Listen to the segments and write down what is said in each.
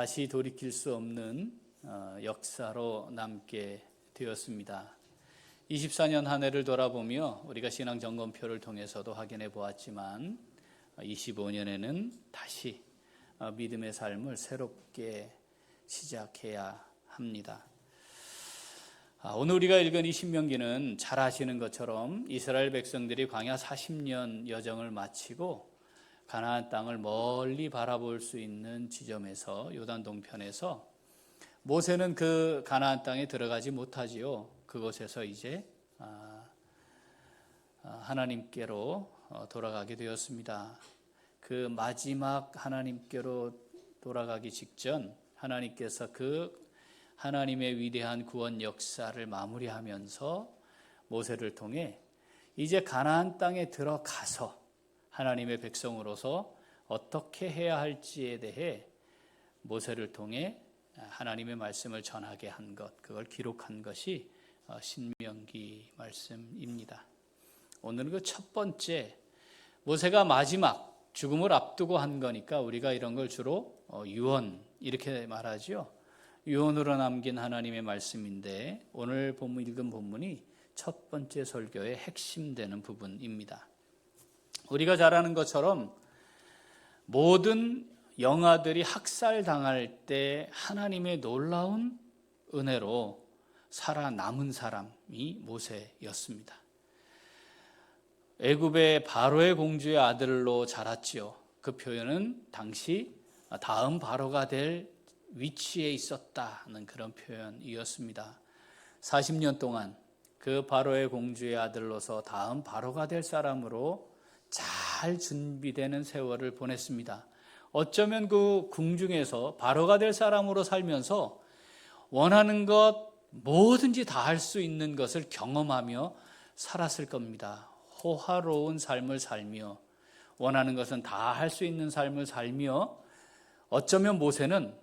다시 돌이킬 수 없는 역사로 남게 되었습니다. 24년 한 해를 돌아보며 우리가 신앙 점검표를 통해서도 확인해 보았지만 25년에는 다시 믿음의 삶을 새롭게 시작해야 합니다. 오늘 우리가 읽은 이 신명기는 잘 아시는 것처럼 이스라엘 백성들이 광야 40년 여정을 마치고 가나안 땅을 멀리 바라볼 수 있는 지점에서 요단 동편에서 모세는 그 가나안 땅에 들어가지 못하지요. 그곳에서 이제 하나님께로 돌아가게 되었습니다. 그 마지막 하나님께로 돌아가기 직전 하나님께서 그 하나님의 위대한 구원 역사를 마무리하면서 모세를 통해 이제 가나안 땅에 들어가서 하나님의 백성으로서 어떻게 해야 할지에 대해 모세를 통해 하나님의 말씀을 전하게 한 것, 그걸 기록한 것이 신명기 말씀입니다. 오늘은 그 첫 번째, 모세가 마지막 죽음을 앞두고 한 거니까 우리가 이런 걸 주로 유언 이렇게 말하죠. 유언으로 남긴 하나님의 말씀인데 오늘 읽은 본문이 첫 번째 설교의 핵심 되는 부분입니다. 우리가 잘 아는 것처럼 모든 영아들이 학살당할 때 하나님의 놀라운 은혜로 살아남은 사람이 모세였습니다. 애굽의 바로의 공주의 아들로 자랐지요. 그 표현은 당시 다음 바로가 될 위치에 있었다는 그런 표현이었습니다. 40년 동안 그 바로의 공주의 아들로서 다음 바로가 될 사람으로 잘 준비되는 세월을 보냈습니다. 어쩌면 그 궁중에서 바로가 될 사람으로 살면서 원하는 것 뭐든지 다 할 수 있는 것을 경험하며 살았을 겁니다. 호화로운 삶을 살며 원하는 것은 다 할 수 있는 삶을 살며 어쩌면 모세는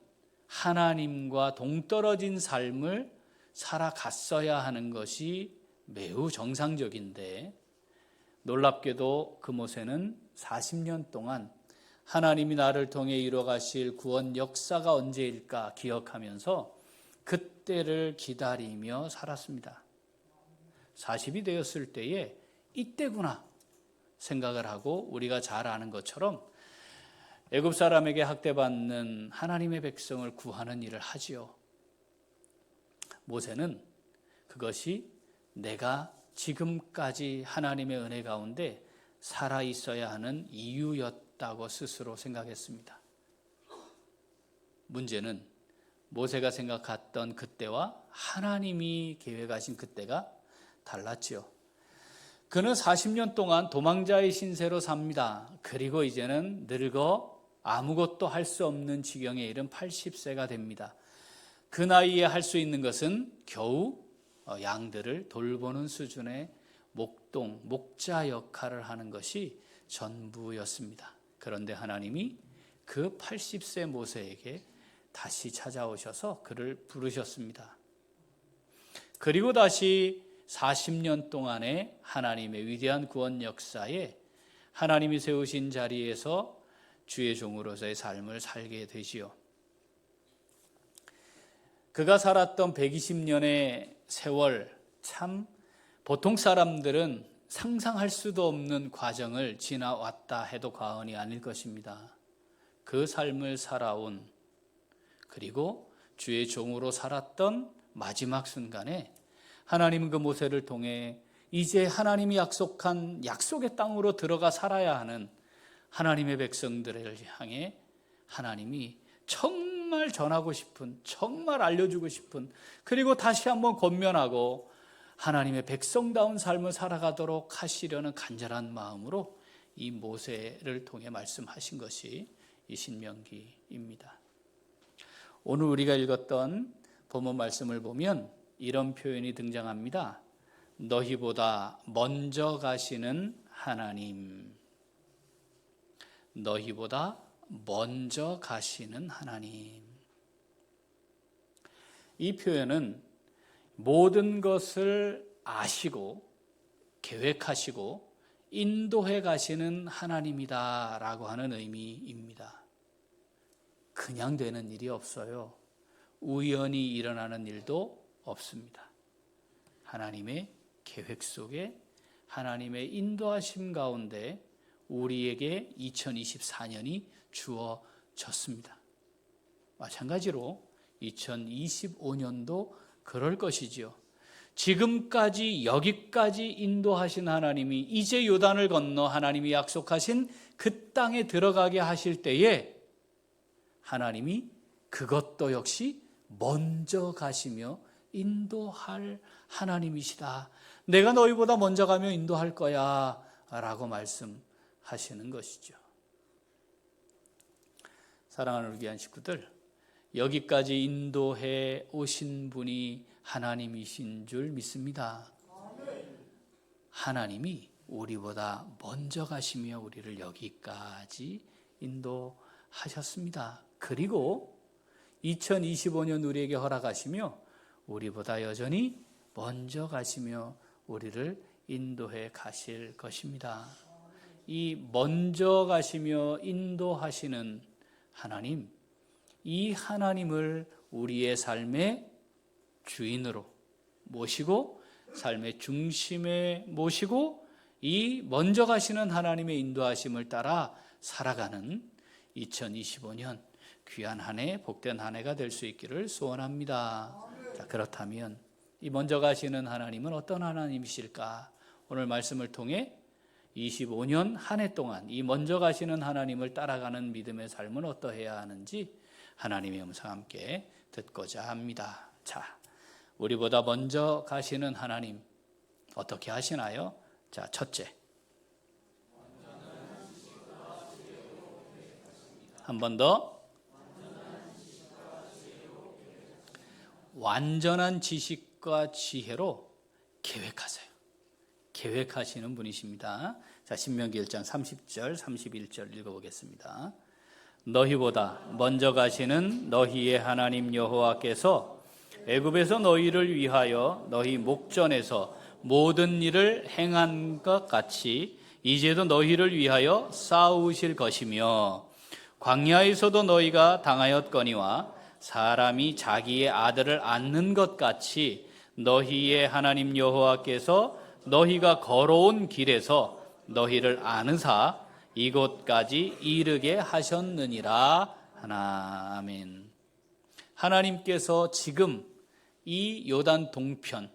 하나님과 동떨어진 삶을 살아갔어야 하는 것이 매우 정상적인데 놀랍게도 그 모세는 40년 동안 하나님이 나를 통해 이뤄가실 구원 역사가 언제일까 기억하면서 그때를 기다리며 살았습니다. 40이 되었을 때에 이때구나 생각을 하고 우리가 잘 아는 것처럼 애굽 사람에게 학대받는 하나님의 백성을 구하는 일을 하지요. 모세는 그것이 내가 지금까지 하나님의 은혜 가운데 살아 있어야 하는 이유였다고 스스로 생각했습니다. 문제는 모세가 생각했던 그때와 하나님이 계획하신 그때가 달랐지요. 그는 40년 동안 도망자의 신세로 삽니다. 그리고 이제는 늙어 아무것도 할 수 없는 지경에 이른 80세가 됩니다. 그 나이에 할 수 있는 것은 겨우 양들을 돌보는 수준의 목자 역할을 하는 것이 전부였습니다. 그런데 하나님이 그 80세 모세에게 다시 찾아오셔서 그를 부르셨습니다. 그리고 다시 40년 동안의 하나님의 위대한 구원 역사에 하나님이 세우신 자리에서 주의 종으로서의 삶을 살게 되지요. 그가 살았던 120년의 세월, 참 보통 사람들은 상상할 수도 없는 과정을 지나왔다 해도 과언이 아닐 것입니다. 그 삶을 살아온 그리고 주의 종으로 살았던 마지막 순간에 하나님은 그 모세를 통해 이제 하나님이 약속한 약속의 땅으로 들어가 살아야 하는 하나님의 백성들을 향해 하나님이 정말 전하고 싶은, 정말 알려주고 싶은, 그리고 다시 한번 권면하고 하나님의 백성다운 삶을 살아가도록 하시려는 간절한 마음으로 이 모세를 통해 말씀하신 것이 이 신명기입니다. 오늘 우리가 읽었던 본문 말씀을 보면 이런 표현이 등장합니다. 너희보다 먼저 가시는 하나님. 너희보다 먼저 가시는 하나님. 이 표현은 모든 것을 아시고 계획하시고 인도해 가시는 하나님이다라고 하는 의미입니다. 그냥 되는 일이 없어요. 우연히 일어나는 일도 없습니다. 하나님의 계획 속에 하나님의 인도하심 가운데 우리에게 2024년이 주어졌습니다. 마찬가지로 2025년도 그럴 것이지요. 지금까지 여기까지 인도하신 하나님이 이제 요단을 건너 하나님이 약속하신 그 땅에 들어가게 하실 때에 하나님이 그것도 역시 먼저 가시며 인도할 하나님이시다. 내가 너희보다 먼저 가며 인도할 거야 라고 말씀하시는 것이죠. 사랑하는 우리 귀한 식구들, 여기까지 인도해 오신 분이 하나님이신 줄 믿습니다. 하나님이 우리보다 먼저 가시며 우리를 여기까지 인도하셨습니다. 그리고 2025년 우리에게 허락하시며 우리보다 여전히 먼저 가시며 우리를 인도해 가실 것입니다. 이 먼저 가시며 인도하시는 하나님, 이 하나님을 우리의 삶의 주인으로 모시고 삶의 중심에 모시고 이 먼저 가시는 하나님의 인도하심을 따라 살아가는 2025년 귀한 한 해, 복된 한 해가 될 수 있기를 소원합니다. 자, 그렇다면 이 먼저 가시는 하나님은 어떤 하나님이실까? 오늘 말씀을 통해 25년 한 해 동안 이 먼저 가시는 하나님을 따라가는 믿음의 삶은 어떠해야 하는지 하나님의 음성 함께 듣고자 합니다. 자, 우리보다 먼저 가시는 하나님 어떻게 하시나요? 자, 첫째, 한 번 더, 완전한 지식과 지혜로 계획하세요. 계획하시는 분이십니다. 자, 신명기 1장 30절, 31절 읽어보겠습니다. 너희보다 먼저 가시는 너희의 하나님 여호와께서 애굽에서 너희를 위하여 너희 목전에서 모든 일을 행한 것 같이 이제도 너희를 위하여 싸우실 것이며 광야에서도 너희가 당하였거니와 사람이 자기의 아들을 안는 것 같이 너희의 하나님 여호와께서 너희가 걸어온 길에서 너희를 안으사 이곳까지 이르게 하셨느니라 하나. 아멘. 하나님께서 지금 이 요단 동편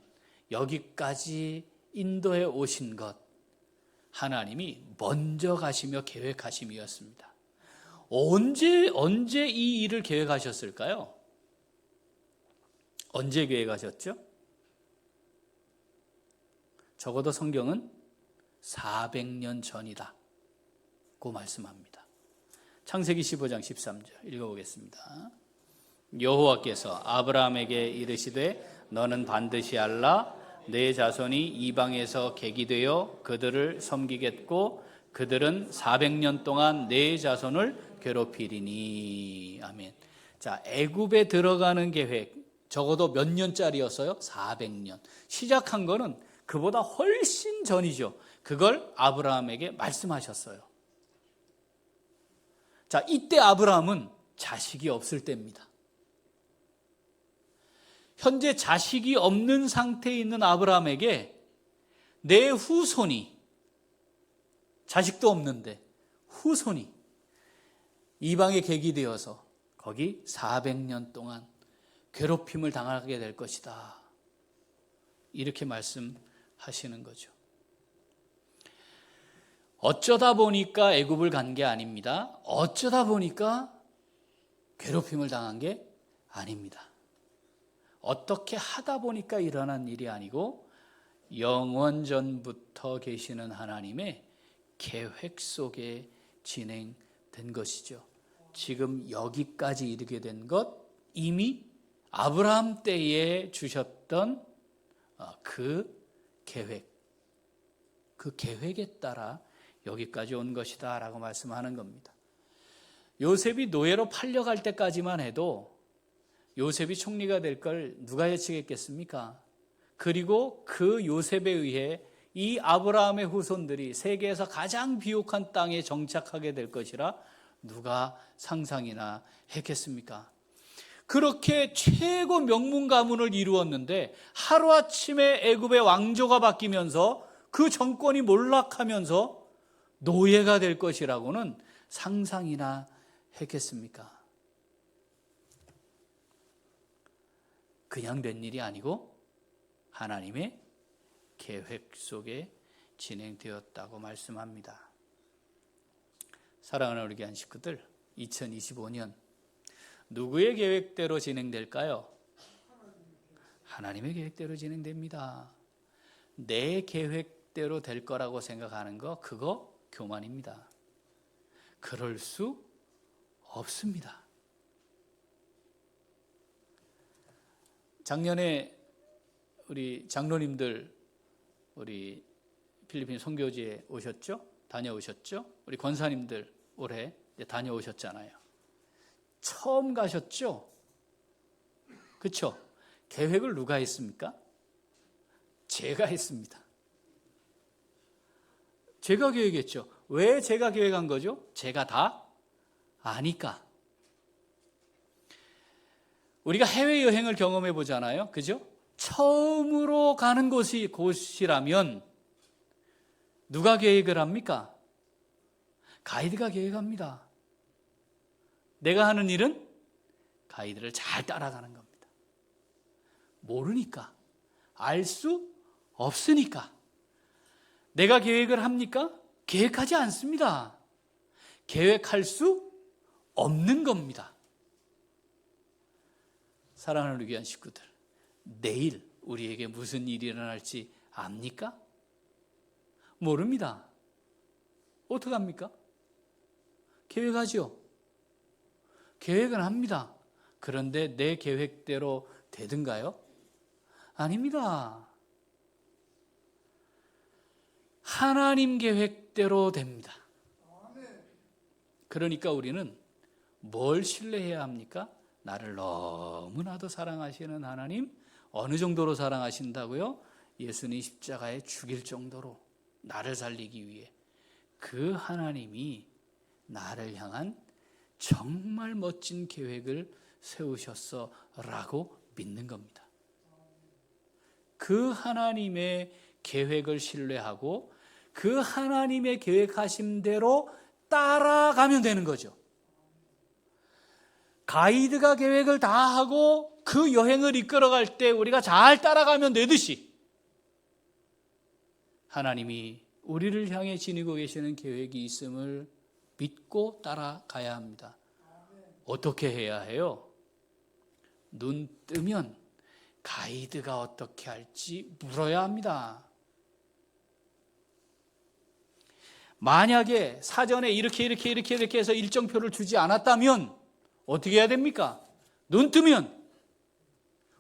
여기까지 인도해 오신 것 하나님이 먼저 가시며 계획하심이었습니다. 언제 이 일을 계획하셨을까요? 언제 계획하셨죠? 적어도 성경은 400년 전이다 고 말씀합니다. 창세기 15장 13절 읽어보겠습니다. 여호와께서 아브라함에게 이르시되 너는 반드시 알라 내 자손이 이방에서 객이 되어 그들을 섬기겠고 그들은 400년 동안 내 자손을 괴롭히리니. 아멘. 자, 애굽에 들어가는 계획 적어도 몇 년짜리였어요? 400년. 시작한 거는 그보다 훨씬 전이죠. 그걸 아브라함에게 말씀하셨어요. 자, 이때 아브라함은 자식이 없을 때입니다. 현재 자식이 없는 상태에 있는 아브라함에게 내 후손이, 자식도 없는데 후손이 이방의 객이 되어서 거기 400년 동안 괴롭힘을 당하게 될 것이다. 이렇게 말씀하시는 거죠. 어쩌다 보니까 애굽을 간 게 아닙니다. 어쩌다 보니까 괴롭힘을 당한 게 아닙니다. 어떻게 하다 보니까 일어난 일이 아니고 영원전부터 계시는 하나님의 계획 속에 진행된 것이죠. 지금 여기까지 이르게 된 것 이미 아브라함 때에 주셨던 그 계획, 그 계획에 따라 여기까지 온 것이다 라고 말씀하는 겁니다. 요셉이 노예로 팔려갈 때까지만 해도 요셉이 총리가 될 걸 누가 예측했겠습니까? 그리고 그 요셉에 의해 이 아브라함의 후손들이 세계에서 가장 비옥한 땅에 정착하게 될 것이라 누가 상상이나 했겠습니까? 그렇게 최고 명문 가문을 이루었는데 하루아침에 애굽의 왕조가 바뀌면서 그 정권이 몰락하면서 노예가 될 것이라고는 상상이나 했겠습니까? 그냥 된 일이 아니고 하나님의 계획 속에 진행되었다고 말씀합니다. 사랑하는 우리 교회 식구들, 2025년 누구의 계획대로 진행될까요? 하나님의 계획대로 진행됩니다. 내 계획대로 될 거라고 생각하는 거, 그거 교만입니다. 그럴 수 없습니다. 작년에 우리 장로님들 우리 필리핀 선교지에 오셨죠? 다녀오셨죠? 우리 권사님들 올해 다녀오셨잖아요. 처음 가셨죠? 그렇죠? 계획을 누가 했습니까? 제가 했습니다. 제가 계획했죠. 왜 제가 계획한 거죠? 제가 다 아니까. 우리가 해외여행을 경험해 보잖아요. 그죠? 처음으로 가는 곳이라면 누가 계획을 합니까? 가이드가 계획합니다. 내가 하는 일은 가이드를 잘 따라가는 겁니다. 모르니까, 알 수 없으니까. 내가 계획을 합니까? 계획하지 않습니다. 계획할 수 없는 겁니다. 사랑하는 우리 귀한 식구들, 내일 우리에게 무슨 일이 일어날지 압니까? 모릅니다. 어떡합니까? 계획하죠. 계획은 합니다. 그런데 내 계획대로 되든가요? 아닙니다. 하나님 계획대로 됩니다. 그러니까 우리는 뭘 신뢰해야 합니까? 나를 너무나도 사랑하시는 하나님, 어느 정도로 사랑하신다고요? 예수님 십자가에 죽일 정도로 나를 살리기 위해 그 하나님이 나를 향한 정말 멋진 계획을 세우셨어라고 믿는 겁니다. 그 하나님의 계획을 신뢰하고 그 하나님의 계획하심대로 따라가면 되는 거죠. 가이드가 계획을 다 하고 그 여행을 이끌어갈 때 우리가 잘 따라가면 되듯이 하나님이 우리를 향해 지니고 계시는 계획이 있음을 믿고 따라가야 합니다. 어떻게 해야 해요? 눈 뜨면 가이드가 어떻게 할지 물어야 합니다. 만약에 사전에 이렇게 해서 일정표를 주지 않았다면 어떻게 해야 됩니까? 눈 뜨면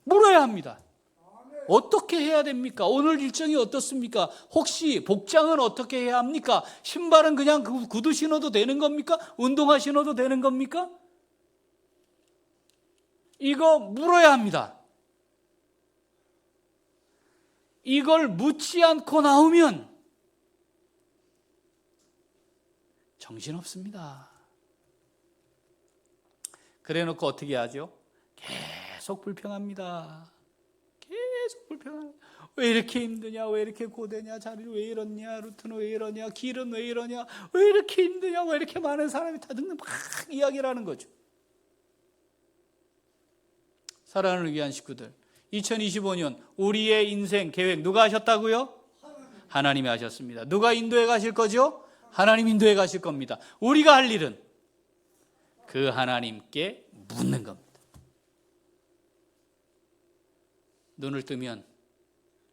물어야 합니다. 어떻게 해야 됩니까? 오늘 일정이 어떻습니까? 혹시 복장은 어떻게 해야 합니까? 신발은 그냥 구두 신어도 되는 겁니까? 운동화 신어도 되는 겁니까? 이거 물어야 합니다. 이걸 묻지 않고 나오면 정신없습니다. 그래 놓고 어떻게 하죠? 계속 불평합니다. 계속 불평합니다. 왜 이렇게 힘드냐? 왜 이렇게 고되냐? 자리를 왜 이러냐? 루트는 왜 이러냐? 길은 왜 이러냐? 왜 이렇게 힘드냐? 왜 이렇게 많은 사람이 다 듣는 막 이야기를 하는 거죠. 사랑하는 귀한 식구들, 2025년 우리의 인생 계획 누가 하셨다고요? 하나님이 하셨습니다. 누가 인도해 가실 거죠? 하나님 인도해 가실 겁니다. 우리가 할 일은 그 하나님께 묻는 겁니다. 눈을 뜨면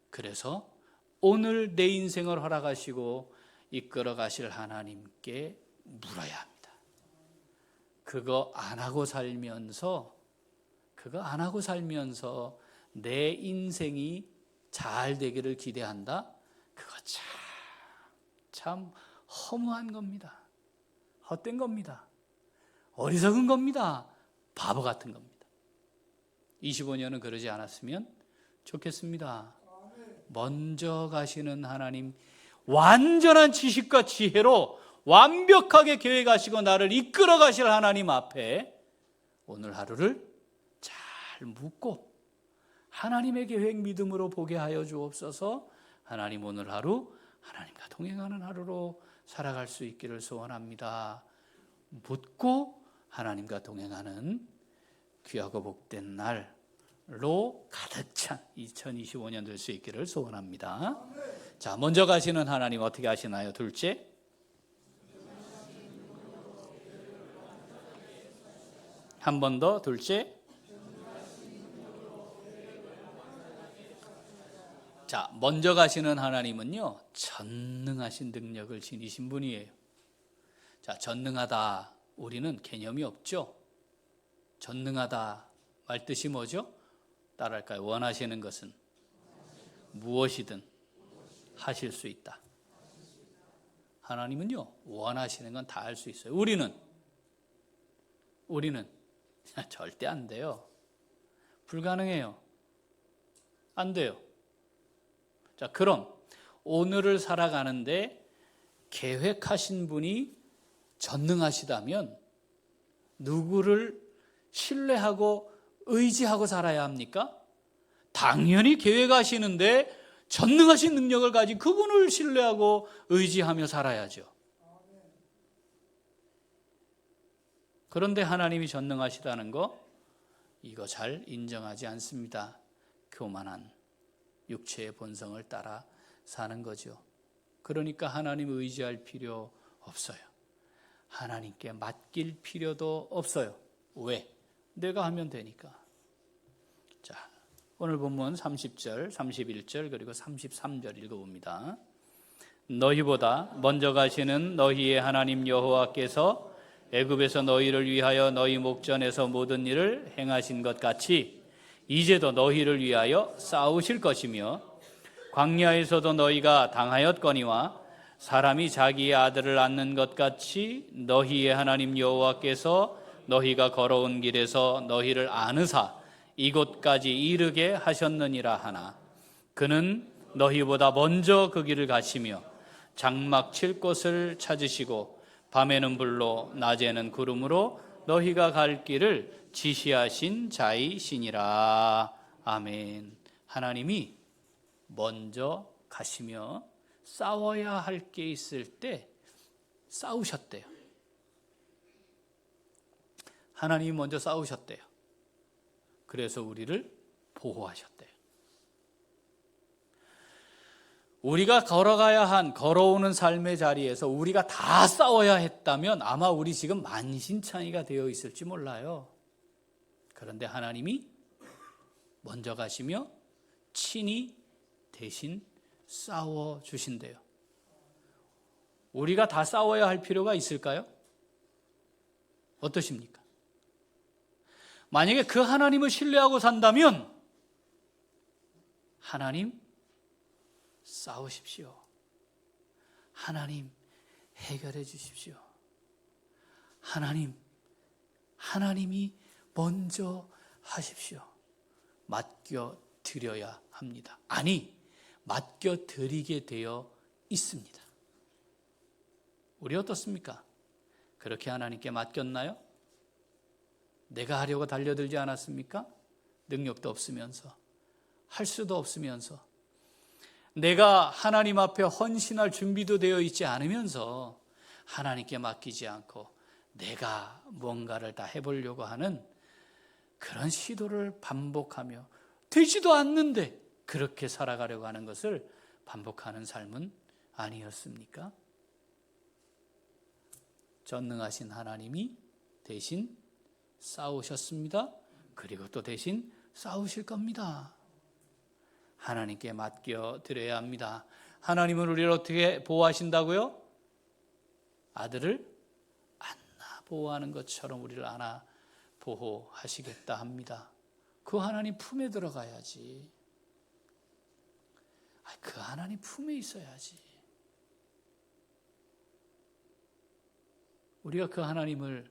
그래서 오늘 내 인생을 허락하시고 이끌어 가실 하나님께 물어야 합니다. 그거 안 하고 살면서 내 인생이 잘 되기를 기대한다? 그거 참 허무한 겁니다. 헛된 겁니다. 어리석은 겁니다. 바보 같은 겁니다. 25년은 그러지 않았으면 좋겠습니다. 먼저 가시는 하나님, 완전한 지식과 지혜로 완벽하게 계획하시고 나를 이끌어 가실 하나님 앞에 오늘 하루를 잘 묵고 하나님의 계획 믿음으로 보게 하여 주옵소서. 하나님 오늘 하루 하나님과 동행하는 하루로 살아갈 수 있기를 소원합니다. 묻고 하나님과 동행하는 귀하고 복된 날로 가득 찬 2025년 될 수 있기를 소원합니다. 자, 먼저 가시는 하나님 어떻게 하시나요? 둘째, 한 번 더. 둘째, 자, 먼저 가시는 하나님은요, 전능하신 능력을 지니신 분이에요. 자, 전능하다, 우리는 개념이 없죠. 전능하다 말 뜻이 뭐죠? 따라할까요? 원하시는 것은 무엇이든 하실 수 있다. 하나님은요, 원하시는 건 다 할 수 있어요. 우리는 절대 안 돼요. 불가능해요. 안 돼요. 자, 그럼 오늘을 살아가는데 계획하신 분이 전능하시다면 누구를 신뢰하고 의지하고 살아야 합니까? 당연히 계획하시는데 전능하신 능력을 가진 그분을 신뢰하고 의지하며 살아야죠. 그런데 하나님이 전능하시다는 거, 이거 잘 인정하지 않습니다. 교만한 육체의 본성을 따라 사는 거죠. 그러니까 하나님을 의지할 필요 없어요. 하나님께 맡길 필요도 없어요. 왜? 내가 하면 되니까. 자, 오늘 본문 30절, 31절 그리고 33절 읽어봅니다. 너희보다 먼저 가시는 너희의 하나님 여호와께서 애굽에서 너희를 위하여 너희 목전에서 모든 일을 행하신 것 같이 이제도 너희를 위하여 싸우실 것이며 광야에서도 너희가 당하였거니와 사람이 자기의 아들을 낳는 것 같이 너희의 하나님 여호와께서 너희가 걸어온 길에서 너희를 안으사 이곳까지 이르게 하셨느니라 하나 그는 너희보다 먼저 그 길을 가시며 장막 칠 곳을 찾으시고 밤에는 불로 낮에는 구름으로 너희가 갈 길을 지시하신 자이시니라. 아멘. 하나님이 먼저 가시며 싸워야 할 게 있을 때 싸우셨대요. 하나님이 먼저 싸우셨대요. 그래서 우리를 보호하셨대요. 우리가 걸어오는 삶의 자리에서 우리가 다 싸워야 했다면 아마 우리 지금 만신창이가 되어 있을지 몰라요. 그런데 하나님이 먼저 가시며 친히 대신 싸워 주신대요. 우리가 다 싸워야 할 필요가 있을까요? 어떠십니까? 만약에 그 하나님을 신뢰하고 산다면 하나님 싸우십시오. 하나님 해결해 주십시오. 하나님이 먼저 하십시오. 맡겨 드려야 합니다. 아니, 맡겨 드리게 되어 있습니다. 우리 어떻습니까? 그렇게 하나님께 맡겼나요? 내가 하려고 달려들지 않았습니까? 능력도 없으면서, 할 수도 없으면서, 내가 하나님 앞에 헌신할 준비도 되어 있지 않으면서 하나님께 맡기지 않고 내가 뭔가를 다 해보려고 하는 그런 시도를 반복하며 되지도 않는데 그렇게 살아가려고 하는 것을 반복하는 삶은 아니었습니까? 전능하신 하나님이 대신 싸우셨습니다. 그리고 또 대신 싸우실 겁니다. 하나님께 맡겨 드려야 합니다. 하나님은 우리를 어떻게 보호하신다고요? 아들을 안나 보호하는 것처럼 우리를 안아 보호하시겠다 합니다. 그 하나님 품에 들어가야지. 그 하나님 품에 있어야지. 우리가 그 하나님을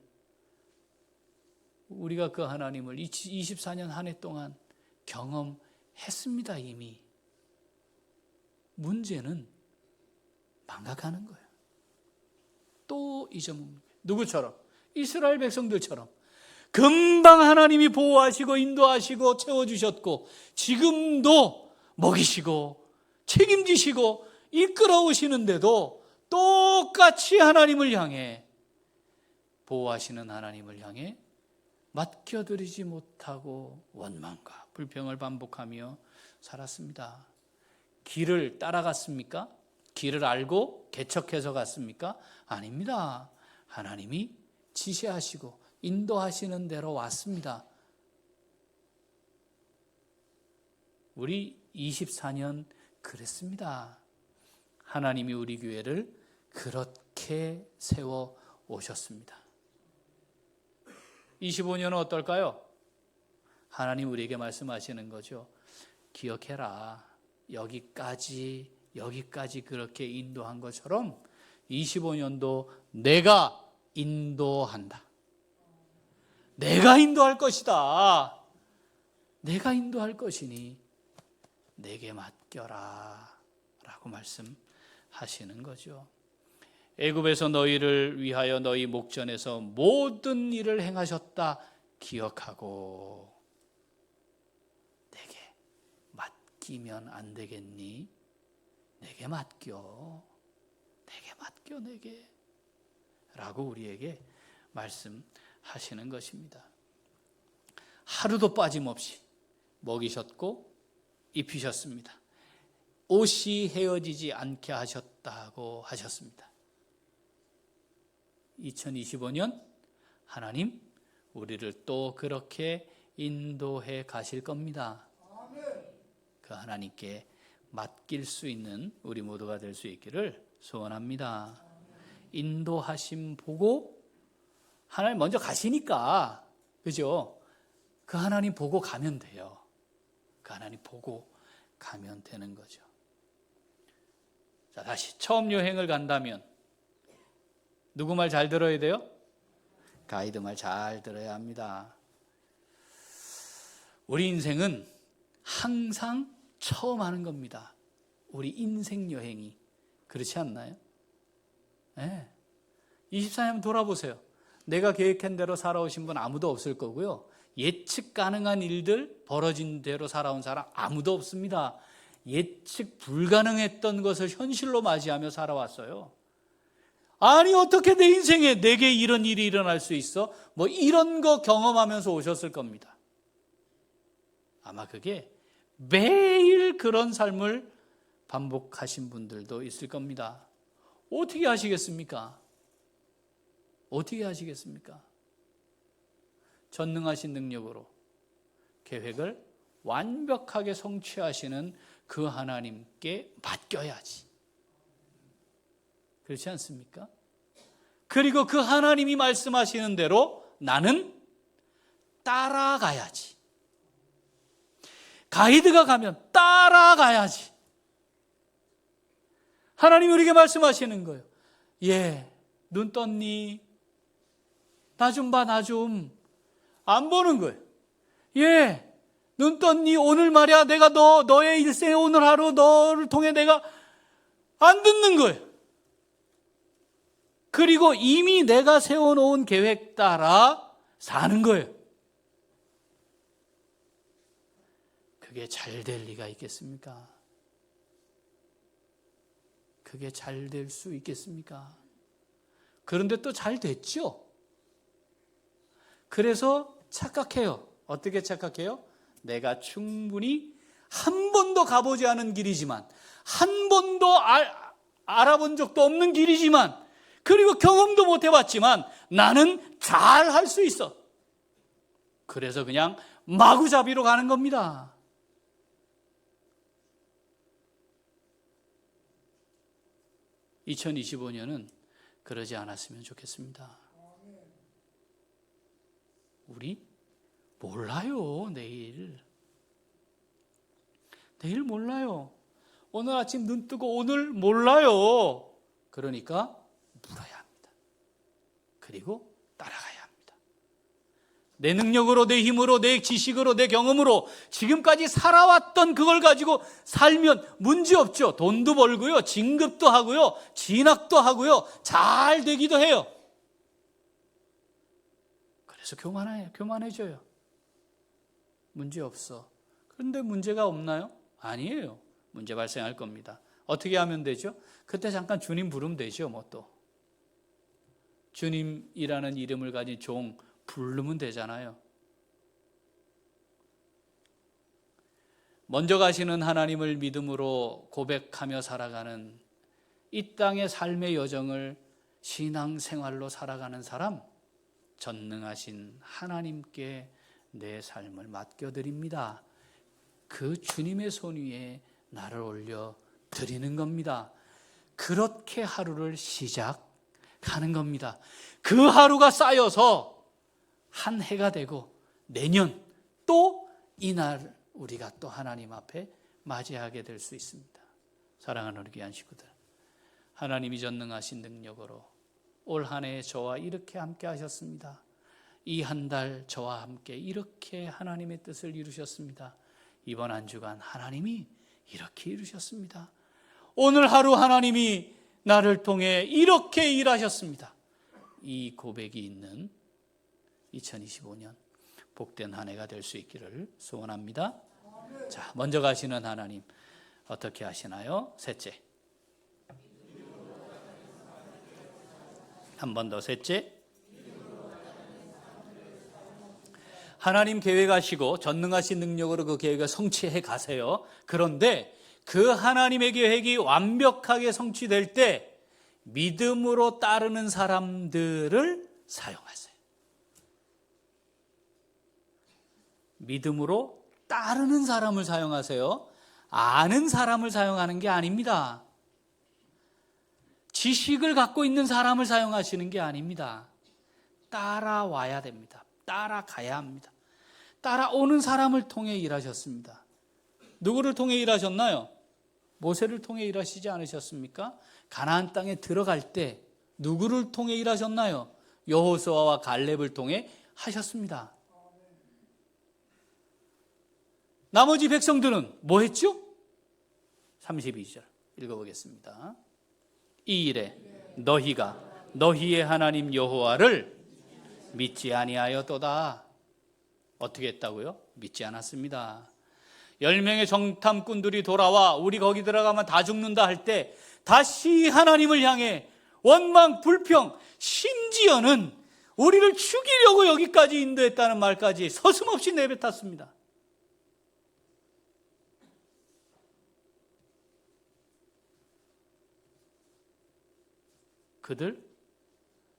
24년 한 해 동안 경험했습니다. 이미. 문제는 망각하는 거예요. 또 잊어먹는 거예요. 누구처럼? 이스라엘 백성들처럼. 금방 하나님이 보호하시고 인도하시고 채워주셨고 지금도 먹이시고 책임지시고 이끌어오시는데도 똑같이 하나님을 향해, 보호하시는 하나님을 향해 맡겨드리지 못하고 원망과 불평을 반복하며 살았습니다. 길을 따라갔습니까? 길을 알고 개척해서 갔습니까? 아닙니다. 하나님이 지시하시고 인도하시는 대로 왔습니다. 우리 24년 그랬습니다. 하나님이 우리 교회를 그렇게 세워 오셨습니다. 25년은 어떨까요? 하나님 우리에게 말씀하시는 거죠. 기억해라. 여기까지 그렇게 인도한 것처럼 25년도 내가 인도한다. 내가 인도할 것이다. 내가 인도할 것이니 내게 맡겨라 라고 말씀하시는 거죠. 애굽에서 너희를 위하여 너희 목전에서 모든 일을 행하셨다 기억하고 내게 맡기면 안 되겠니? 내게 맡겨 내게 라고 우리에게 말씀하시는 것입니다. 하루도 빠짐없이 먹이셨고 입히셨습니다. 옷이 헤어지지 않게 하셨다고 하셨습니다. 2025년 하나님 우리를 또 그렇게 인도해 가실 겁니다. 그 하나님께 맡길 수 있는 우리 모두가 될 수 있기를 소원합니다. 인도하심 보고 하나님 먼저 가시니까, 그죠? 그 하나님 보고 가면 돼요. 그 하나님 보고 가면 되는 거죠. 자, 다시 처음 여행을 간다면 누구 말 잘 들어야 돼요? 가이드 말 잘 들어야 합니다. 우리 인생은 항상 처음 하는 겁니다. 우리 인생 여행이. 그렇지 않나요? 네. 24년 돌아보세요. 내가 계획한 대로 살아오신 분 아무도 없을 거고요. 예측 가능한 일들 벌어진 대로 살아온 사람 아무도 없습니다. 예측 불가능했던 것을 현실로 맞이하며 살아왔어요. 아니 어떻게 내 인생에 내게 이런 일이 일어날 수 있어? 뭐 이런 거 경험하면서 오셨을 겁니다. 아마 그게 매일 그런 삶을 반복하신 분들도 있을 겁니다. 어떻게 하시겠습니까? 어떻게 하시겠습니까? 전능하신 능력으로 계획을 완벽하게 성취하시는 그 하나님께 맡겨야지. 그렇지 않습니까? 그리고 그 하나님이 말씀하시는 대로 나는 따라가야지. 가이드가 가면 따라가야지. 하나님이 우리에게 말씀하시는 거예요. 예, 눈 떴니? 나 좀 봐, 나 좀. 안 보는 거예요. 예, 눈 떴니? 오늘 말이야, 내가 너의 일생의 오늘 하루 너를 통해 내가 안 듣는 거예요. 그리고 이미 내가 세워놓은 계획 따라 사는 거예요. 그게 잘 될 리가 있겠습니까? 그게 잘 될 수 있겠습니까? 그런데 또 잘 됐죠? 그래서 착각해요. 어떻게 착각해요? 내가 충분히 한 번도 가보지 않은 길이지만, 한 번도 알아본 적도 없는 길이지만, 그리고 경험도 못 해봤지만 나는 잘 할 수 있어. 그래서 그냥 마구잡이로 가는 겁니다. (2025년은) 그러지 않았으면 좋겠습니다. 우리 몰라요. 내일 몰라요. 오늘 아침 눈 뜨고 오늘 몰라요. 그러니까 물어야 합니다. 그리고 따라가야 합니다. 내 능력으로, 내 힘으로, 내 지식으로, 내 경험으로 지금까지 살아왔던 그걸 가지고 살면 문제없죠. 돈도 벌고요, 진급도 하고요, 진학도 하고요, 잘 되기도 해요. 그래서 교만해져요. 문제없어. 그런데 문제가 없나요? 아니에요. 문제 발생할 겁니다. 어떻게 하면 되죠? 그때 잠깐 주님 부르면 되죠. 뭐 또 주님이라는 이름을 가진 종 부르면 되잖아요. 먼저 가시는 하나님을 믿음으로 고백하며 살아가는 이 땅의 삶의 여정을 신앙생활로 살아가는 사람, 전능하신 하나님께 내 삶을 맡겨드립니다. 그 주님의 손 위에 나를 올려 드리는 겁니다. 그렇게 하루를 시작하는 겁니다. 그 하루가 쌓여서 한 해가 되고 내년 또 이날 우리가 또 하나님 앞에 맞이하게 될 수 있습니다. 사랑하는 우리 귀한 식구들, 하나님이 전능하신 능력으로 올 한 해 저와 이렇게 함께 하셨습니다. 이 한 달 저와 함께 이렇게 하나님의 뜻을 이루셨습니다. 이번 한 주간 하나님이 이렇게 이루셨습니다. 오늘 하루 하나님이 나를 통해 이렇게 일하셨습니다. 이 고백이 있는 2025년 복된 한 해가 될 수 있기를 소원합니다. 자, 먼저 가시는 하나님 어떻게 하시나요? 셋째, 한 번 더. 셋째, 하나님 계획하시고 전능하신 능력으로 그 계획을 성취해 가세요. 그런데 그 하나님의 계획이 완벽하게 성취될 때 믿음으로 따르는 사람들을 사용하세요. 믿음으로 따르는 사람을 사용하세요. 아는 사람을 사용하는 게 아닙니다. 지식을 갖고 있는 사람을 사용하시는 게 아닙니다. 따라와야 됩니다. 따라가야 합니다. 따라오는 사람을 통해 일하셨습니다. 누구를 통해 일하셨나요? 모세를 통해 일하시지 않으셨습니까? 가나안 땅에 들어갈 때 누구를 통해 일하셨나요? 여호수아와 갈렙을 통해 하셨습니다. 나머지 백성들은 뭐 했죠? 32절 읽어보겠습니다. 이 일에 너희가 너희의 하나님 여호와를 믿지 아니하였도다. 어떻게 했다고요? 믿지 않았습니다. 10명의 정탐꾼들이 돌아와 우리 거기 들어가면 다 죽는다 할 때 다시 하나님을 향해 원망, 불평, 심지어는 우리를 죽이려고 여기까지 인도했다는 말까지 서슴없이 내뱉었습니다. 그들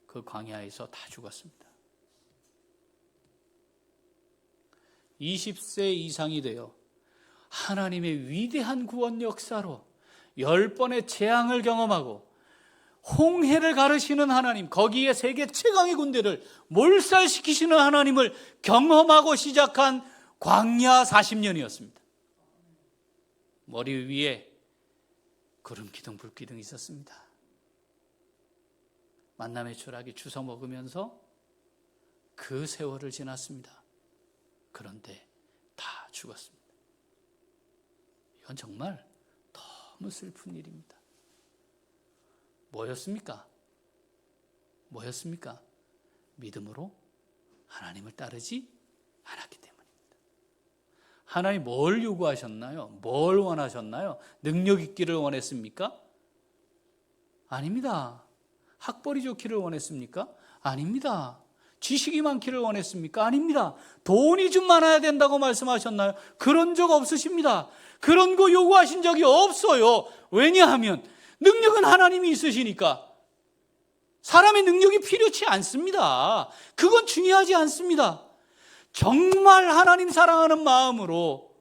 그 광야에서 다 죽었습니다. 20세 이상이 되어 하나님의 위대한 구원 역사로 10번의 재앙을 경험하고 홍해를 가르시는 하나님, 거기에 세계 최강의 군대를 몰살시키시는 하나님을 경험하고 시작한 광야 40년이었습니다. 머리 위에 구름기둥 불기둥 있었습니다. 만남의 추락이 주워 먹으면서 그 세월을 지났습니다. 그런데 다 죽었습니다. 이건 정말 너무 슬픈 일입니다. 뭐였습니까? 믿음으로 하나님을 따르지 않았기 때문입니다. 하나님 뭘 요구하셨나요? 뭘 원하셨나요? 능력 있기를 원했습니까? 아닙니다. 학벌이 좋기를 원했습니까? 아닙니다. 지식이 많기를 원했습니까? 아닙니다. 돈이 좀 많아야 된다고 말씀하셨나요? 그런 적 없으십니다. 그런 거 요구하신 적이 없어요. 왜냐하면 능력은 하나님이 있으시니까 사람의 능력이 필요치 않습니다. 그건 중요하지 않습니다. 정말 하나님 사랑하는 마음으로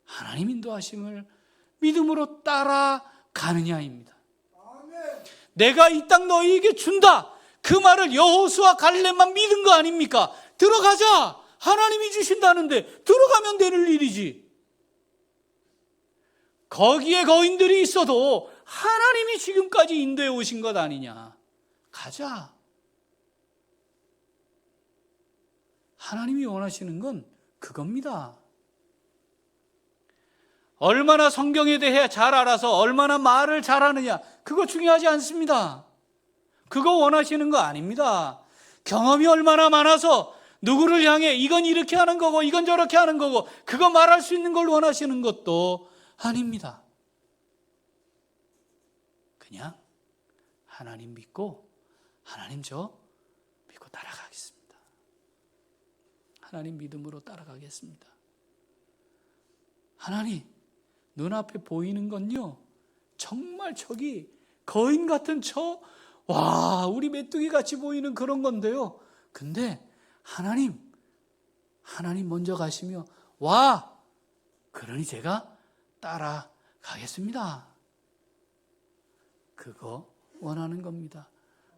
하나님 인도하심을 믿음으로 따라가느냐입니다. 내가 이 땅 너희에게 준다. 그 말을 여호수아 갈렙만 믿은 거 아닙니까? 들어가자. 하나님이 주신다는데 들어가면 되는 일이지. 거기에 거인들이 있어도 하나님이 지금까지 인도해 오신 것 아니냐. 가자. 하나님이 원하시는 건 그겁니다. 얼마나 성경에 대해 잘 알아서 얼마나 말을 잘하느냐, 그거 중요하지 않습니다. 그거 원하시는 거 아닙니다. 경험이 얼마나 많아서 누구를 향해 이건 이렇게 하는 거고 이건 저렇게 하는 거고 그거 말할 수 있는 걸 원하시는 것도 아닙니다. 그냥 하나님 믿고 하나님 저 믿고 따라가겠습니다. 하나님 믿음으로 따라가겠습니다. 하나님 눈앞에 보이는 건요, 정말 저기 거인 같은 우리 메뚜기 같이 보이는 그런 건데요. 근데 하나님 먼저 가시며 와! 그러니 제가 따라가겠습니다. 그거 원하는 겁니다.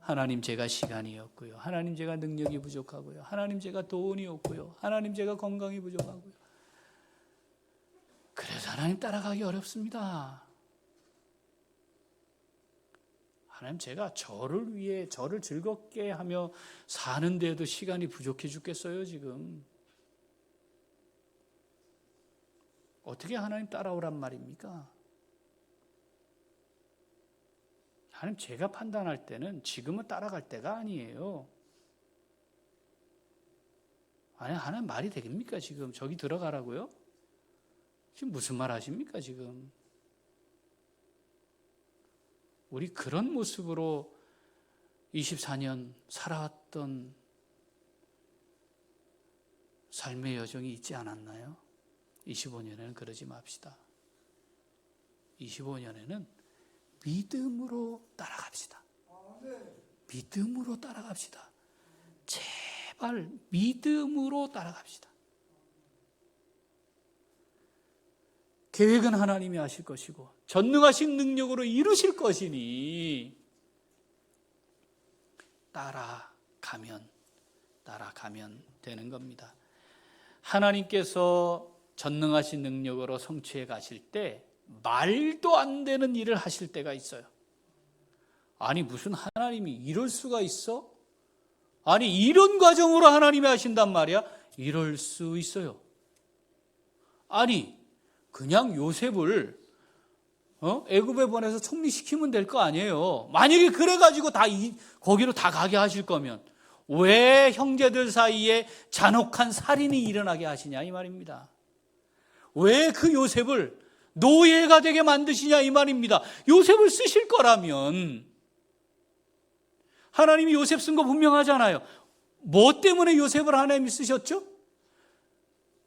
하나님 제가 시간이 없고요. 하나님 제가 능력이 부족하고요. 하나님 제가 돈이 없고요. 하나님 제가 건강이 부족하고요. 그래서 하나님 따라가기 어렵습니다. 하나님 제가 저를 위해 저를 즐겁게 하며 사는데도 시간이 부족해 죽겠어요 지금. 어떻게 하나님 따라오란 말입니까? 하나님 제가 판단할 때는 지금은 따라갈 때가 아니에요. 아니 하나님 말이 되겠습니까 지금? 저기 들어가라고요? 지금 무슨 말 하십니까 지금? 우리 그런 모습으로 24년 살아왔던 삶의 여정이 있지 않았나요? 25년에는 그러지 맙시다. 25년에는 믿음으로 따라갑시다. 믿음으로 따라갑시다. 제발 믿음으로 따라갑시다. 계획은 하나님이 하실 것이고 전능하신 능력으로 이루실 것이니 따라가면 되는 겁니다. 하나님께서 전능하신 능력으로 성취해 가실 때 말도 안 되는 일을 하실 때가 있어요. 아니 무슨 하나님이 이럴 수가 있어? 아니 이런 과정으로 하나님이 하신단 말이야? 이럴 수 있어요. 아니 그냥 요셉을 애굽에 보내서 총리시키면 될 거 아니에요. 만약에 그래가지고 거기로 다 가게 하실 거면 왜 형제들 사이에 잔혹한 살인이 일어나게 하시냐 이 말입니다. 왜 그 요셉을 노예가 되게 만드시냐 이 말입니다. 요셉을 쓰실 거라면 하나님이 요셉 쓴 거 분명하잖아요. 뭐 때문에 요셉을 하나님이 쓰셨죠?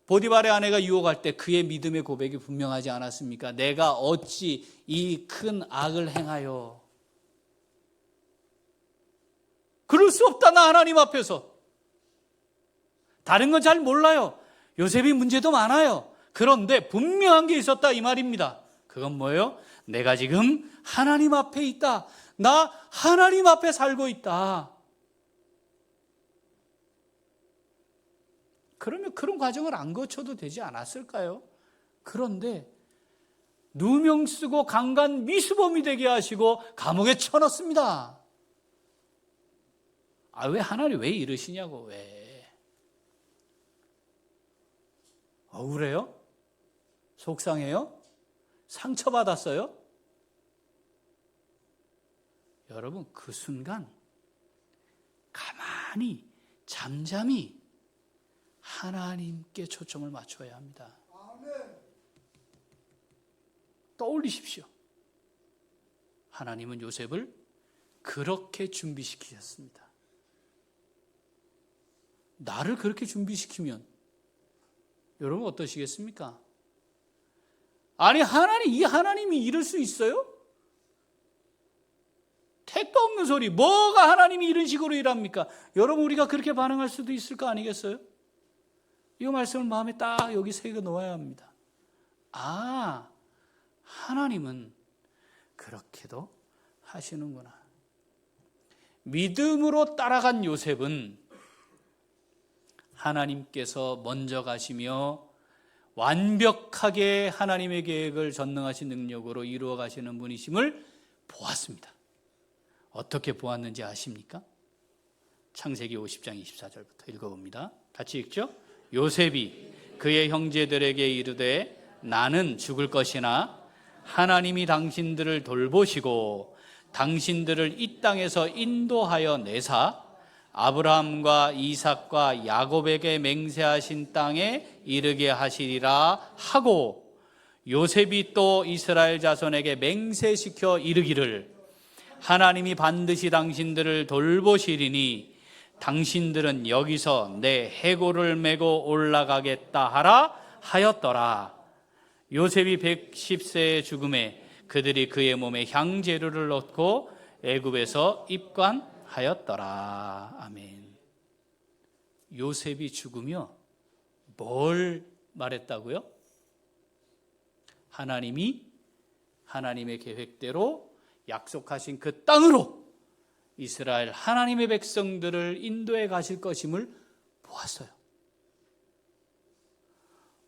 보디발의 아내가 유혹할 때 그의 믿음의 고백이 분명하지 않았습니까? 내가 어찌 이 큰 악을 행하여. 그럴 수 없다 나 하나님 앞에서. 다른 건 잘 몰라요. 요셉이 문제도 많아요. 그런데 분명한 게 있었다 이 말입니다. 그건 뭐예요? 내가 지금 하나님 앞에 있다. 나 하나님 앞에 살고 있다. 그러면 그런 과정을 안 거쳐도 되지 않았을까요? 그런데 누명 쓰고 강간 미수범이 되게 하시고 감옥에 쳐넣습니다. 왜 하나님 왜 이러시냐고. 왜? 억울해요? 속상해요? 상처받았어요? 여러분 그 순간 가만히 잠잠히 하나님께 초점을 맞춰야 합니다. 떠올리십시오. 하나님은 요셉을 그렇게 준비시키셨습니다. 나를 그렇게 준비시키면 여러분 어떠시겠습니까? 아니 이 하나님이 이럴 수 있어요? 택도 없는 소리. 뭐가 하나님이 이런 식으로 일합니까? 여러분 우리가 그렇게 반응할 수도 있을 거 아니겠어요? 이 말씀을 마음에 딱 여기 새겨 놓아야 합니다. 하나님은 그렇게도 하시는구나. 믿음으로 따라간 요셉은 하나님께서 먼저 가시며 완벽하게 하나님의 계획을 전능하신 능력으로 이루어 가시는 분이심을 보았습니다. 어떻게 보았는지 아십니까? 창세기 50장 24절부터 읽어봅니다. 같이 읽죠? 요셉이 그의 형제들에게 이르되 나는 죽을 것이나 하나님이 당신들을 돌보시고 당신들을 이 땅에서 인도하여 내사 아브라함과 이삭과 야곱에게 맹세하신 땅에 이르게 하시리라 하고, 요셉이 또 이스라엘 자손에게 맹세시켜 이르기를 하나님이 반드시 당신들을 돌보시리니 당신들은 여기서 내 해골을 메고 올라가겠다 하라 하였더라. 요셉이 110세의 죽음에 그들이 그의 몸에 향재료를 넣고 애굽에서 입관하였더라. 아멘. 요셉이 죽으며 뭘 말했다고요? 하나님이 하나님의 계획대로 약속하신 그 땅으로 이스라엘 하나님의 백성들을 인도해 가실 것임을 보았어요.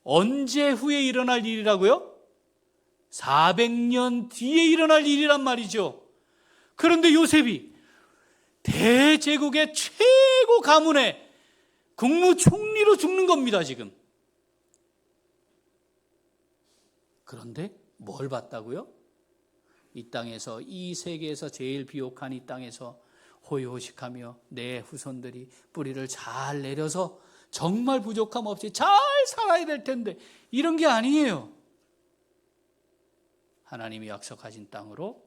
언제 후에 일어날 일이라고요? 400년 뒤에 일어날 일이란 말이죠. 그런데 요셉이 대제국의 최고 가문의 국무총리로 죽는 겁니다, 지금. 그런데 뭘 봤다고요? 이 땅에서, 이 세계에서 제일 비옥한 이 땅에서 호요호식하며 내 후손들이 뿌리를 잘 내려서 정말 부족함 없이 잘 살아야 될 텐데, 이런 게 아니에요. 하나님이 약속하신 땅으로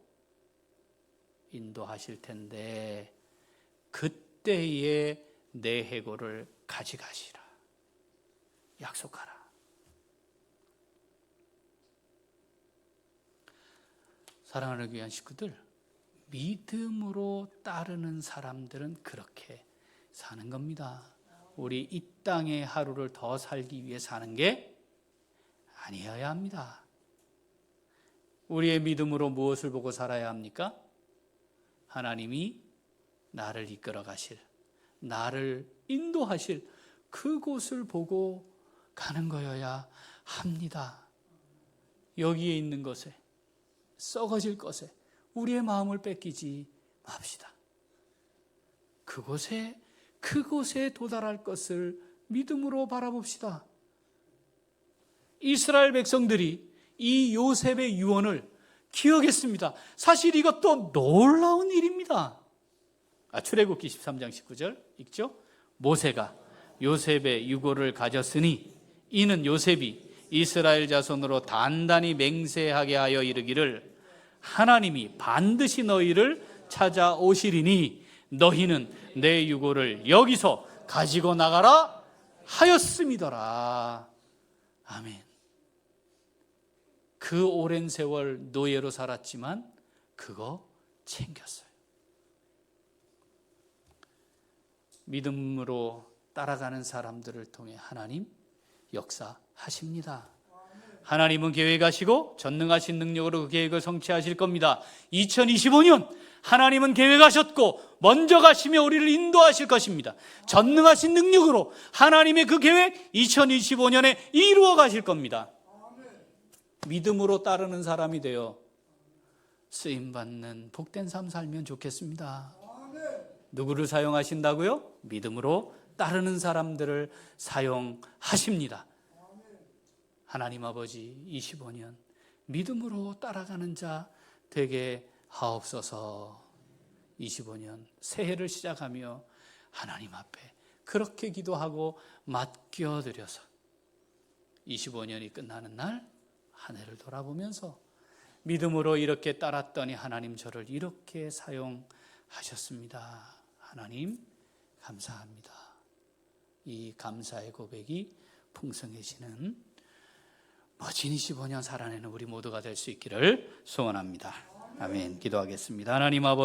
인도하실 텐데 그때에 내 해골을 가져가시라, 약속하라. 사랑하는 귀한 식구들, 믿음으로 따르는 사람들은 그렇게 사는 겁니다. 우리 이 땅의 하루를 더 살기 위해 사는 게 아니어야 합니다. 우리의 믿음으로 무엇을 보고 살아야 합니까? 하나님이 나를 이끌어 가실, 나를 인도하실 그곳을 보고 가는 거여야 합니다. 여기에 있는 것에, 썩어질 것에 우리의 마음을 뺏기지 맙시다. 그곳에 도달할 것을 믿음으로 바라봅시다. 이스라엘 백성들이 이 요셉의 유언을 기억했습니다. 사실 이것도 놀라운 일입니다. 출애굽기 13장 19절 읽죠? 모세가 요셉의 유고를 가졌으니 이는 요셉이 이스라엘 자손으로 단단히 맹세하게 하여 이르기를 하나님이 반드시 너희를 찾아오시리니 너희는 내 유고를 여기서 가지고 나가라 하였음이더라. 아멘. 그 오랜 세월 노예로 살았지만 그거 챙겼어요. 믿음으로 따라가는 사람들을 통해 하나님 역사하십니다. 하나님은 계획하시고 전능하신 능력으로 그 계획을 성취하실 겁니다. 2025년 하나님은 계획하셨고 먼저 가시며 우리를 인도하실 것입니다. 전능하신 능력으로 하나님의 그 계획 2025년에 이루어 가실 겁니다. 믿음으로 따르는 사람이 되어 쓰임받는 복된 삶 살면 좋겠습니다. 누구를 사용하신다고요? 믿음으로 따르는 사람들을 사용하십니다. 하나님 아버지, 25년 믿음으로 따라가는 자 되게 하옵소서. 25년 새해를 시작하며 하나님 앞에 그렇게 기도하고 맡겨드려서 25년이 끝나는 날 한 해를 돌아보면서 믿음으로 이렇게 따랐더니 하나님 저를 이렇게 사용하셨습니다. 하나님 감사합니다. 이 감사의 고백이 풍성해지는 멋진 25년 살아내는 우리 모두가 될 수 있기를 소원합니다. 아멘. 기도하겠습니다. 하나님 아버지,